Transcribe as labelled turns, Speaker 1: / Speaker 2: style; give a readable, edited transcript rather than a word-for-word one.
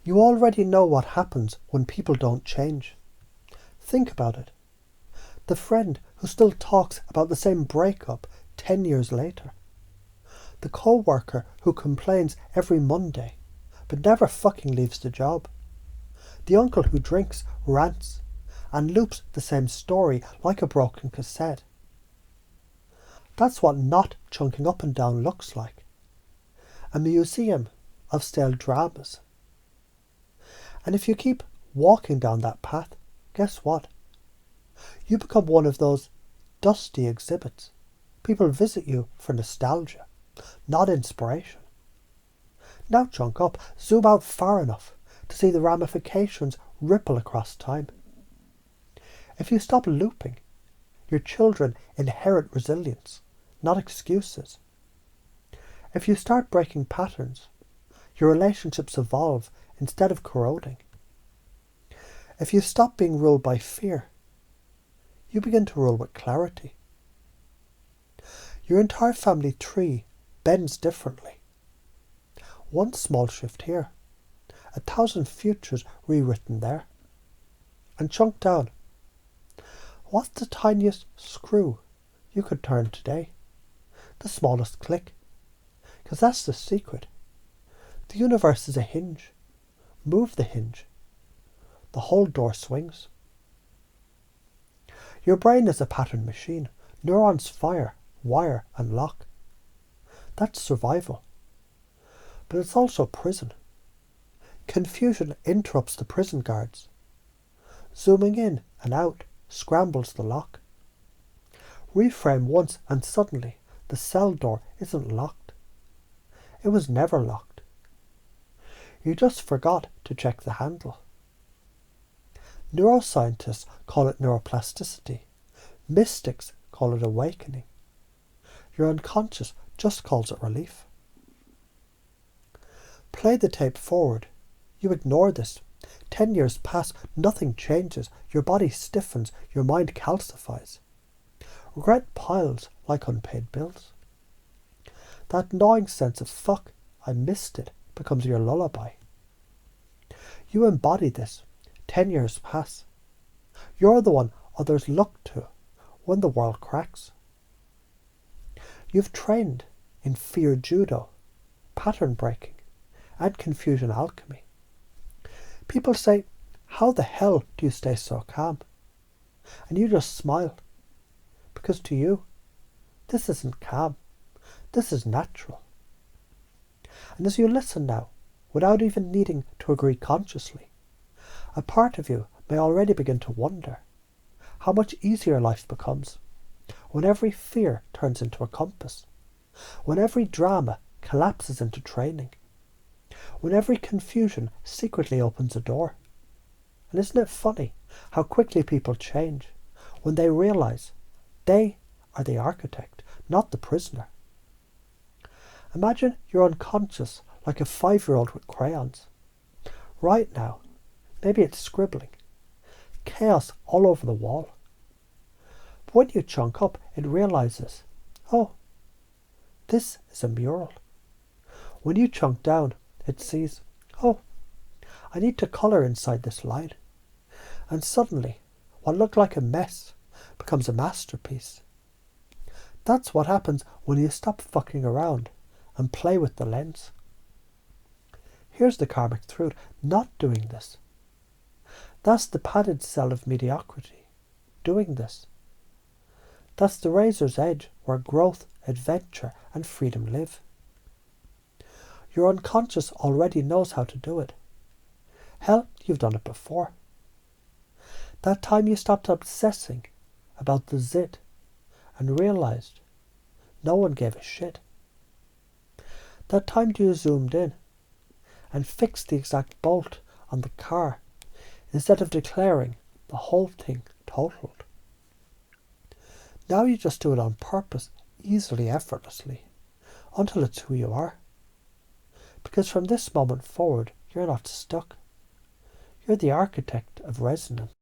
Speaker 1: You already know what happens when people don't change. Think about it. The friend who still talks about the same breakup 10 years later. The co-worker who complains every Monday, but never fucking leaves the job. The uncle who drinks, rants, and loops the same story like a broken cassette. That's what not chunking up and down looks like. A museum of stale dramas. And if you keep walking down that path, guess what? You become one of those dusty exhibits. People visit you for nostalgia, not inspiration. Now chunk up, zoom out far enough to see the ramifications ripple across time. If you stop looping, your children inherit resilience, not excuses. If you start breaking patterns, your relationships evolve instead of corroding. If you stop being ruled by fear, you begin to rule with clarity. Your entire family tree bends differently. One small shift here, 1,000 futures rewritten there. And chunk down. What's the tiniest screw you could turn today? The smallest click. Because that's the secret. The universe is a hinge. Move the hinge. The whole door swings. Your brain is a pattern machine. Neurons fire, wire and lock. That's survival. But it's also prison. Confusion interrupts the prison guards. Zooming in and out scrambles the lock. Reframe once and suddenly the cell door isn't locked. It was never locked. You just forgot to check the handle. Neuroscientists call it neuroplasticity. Mystics call it awakening. Your unconscious just calls it relief. Play the tape forward. You ignore this. 10 years pass, nothing changes. Your body stiffens, your mind calcifies. Regret piles like unpaid bills. That gnawing sense of fuck, I missed it, becomes your lullaby. You embody this. 10 years pass. You're the one others look to when the world cracks. You've trained in fear judo, pattern breaking, and confusion alchemy. People say, how the hell do you stay so calm? And you just smile. Because to you, this isn't calm. This is natural. And as you listen now, without even needing to agree consciously, a part of you may already begin to wonder how much easier life becomes when every fear turns into a compass, when every drama collapses into training, when every confusion secretly opens a door. And isn't it funny how quickly people change when they realize they are the architect, not the prisoner? Imagine you're unconscious like a 5-year-old with crayons. Right now, maybe it's scribbling. Chaos all over the wall. But when you chunk up, it realizes, oh, this is a mural. When you chunk down, it sees, oh, I need to colour inside this line. And suddenly, what looked like a mess becomes a masterpiece. That's what happens when you stop fucking around and play with the lens. Here's the karmic truth, not doing this. That's the padded cell of mediocrity, doing this. That's the razor's edge where growth, adventure and freedom live. Your unconscious already knows how to do it. Hell, you've done it before. That time you stopped obsessing about the zit and realized no one gave a shit. That time you zoomed in and fixed the exact bolt on the car instead of declaring the whole thing totaled. Now you just do it on purpose, easily, effortlessly, until it's who you are. Because from this moment forward, you're not stuck. You're the architect of resonance.